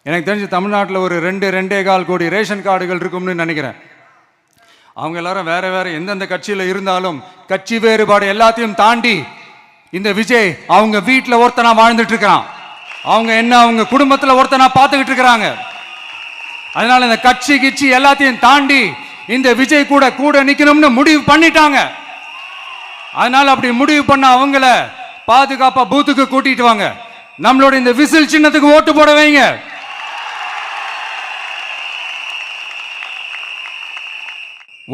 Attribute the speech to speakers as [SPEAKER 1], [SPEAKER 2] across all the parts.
[SPEAKER 1] எனக்கு தெரிஞ்சு தமிழ்நாட்டில் ஒரு 2.25 கோடி ரேஷன் கார்டுகள் இருக்கும்னு நினைக்கிறேன். அவங்க எல்லாரும் வேற வேற எந்தெந்த கட்சியில் இருந்தாலும் கட்சி வேறுபாடு எல்லாத்தையும் தாண்டி இந்த விஜய் அவங்க வீட்டில் ஒருத்தனா வாழ்ந்துட்டு இருக்கிறான். அவங்க குடும்பத்தில் ஒருத்தனா பார்த்துக்கிட்டு இருக்கிறாங்க. அதனால இந்த கட்சி கிச்சி எல்லாத்தையும் தாண்டி இந்த விஜய் கூட கூட நிக்கணும்னு முடிவு பண்ணிட்டாங்க. அதனால அப்படி முடிவு பண்ண அவங்கள பாதுகாப்பா பூத்துக்கு கூட்டிட்டு வாங்க. நம்மளோட இந்த விசில் சின்னத்துக்கு ஓட்டு போட வைங்க.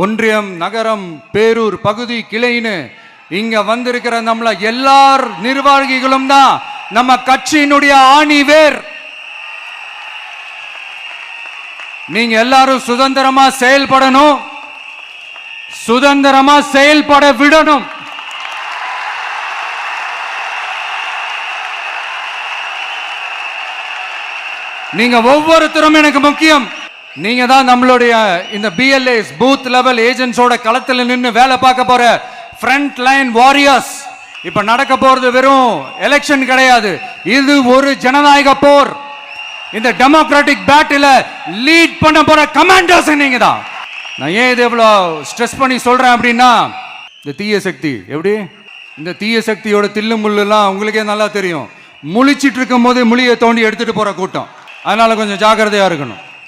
[SPEAKER 1] ஒன்றியம், நகரம், பேரூர், பகுதி, கிளைன்னு இங்க வந்திருக்கிற நம்மள எல்லார் நிர்வாகிகளும் தான் நம்ம கட்சியினுடைய ஆணி வேர். நீங்க எல்லாரும் சுதந்திரமா செயல்படணும், சுதந்திரமா செயல்பட விடணும். நீங்க ஒவ்வொருத்தரும் எனக்கு முக்கியம். நீங்க தான் நம்மளுடைய இந்த BLAs பூத் லெவல் ஏஜென்ட்ஸோட களத்தில் நின்று வேலை பார்க்க போற ஃப்ரண்ட் லைன் வாரியர்ஸ். இப்ப நடக்க போறது வெறும் எலெக்ஷன் கிடையாது, இது ஒரு ஜனநாயக போர். இந்த டெமோக்ராட்டிக் பேட்டில லீட் பண்ண போற கமாண்டர்ஸ் நீங்க தான். நான் ஏன் இது எவ்வளவு ஸ்ட்ரெஸ் பண்ணி சொல்றேன் அப்படின்னா, இந்த தீய சக்தி எப்படி, இந்த தீய சக்தியோட தில்லு முள்ளுலாம் உங்களுக்கே நல்லா தெரியும். முழிச்சிட்டு இருக்கும் போது முழியை தோண்டி எடுத்துட்டு போற கூட்டம். அதனால கொஞ்சம் ஜாக்கிரதையா இருக்கணும்.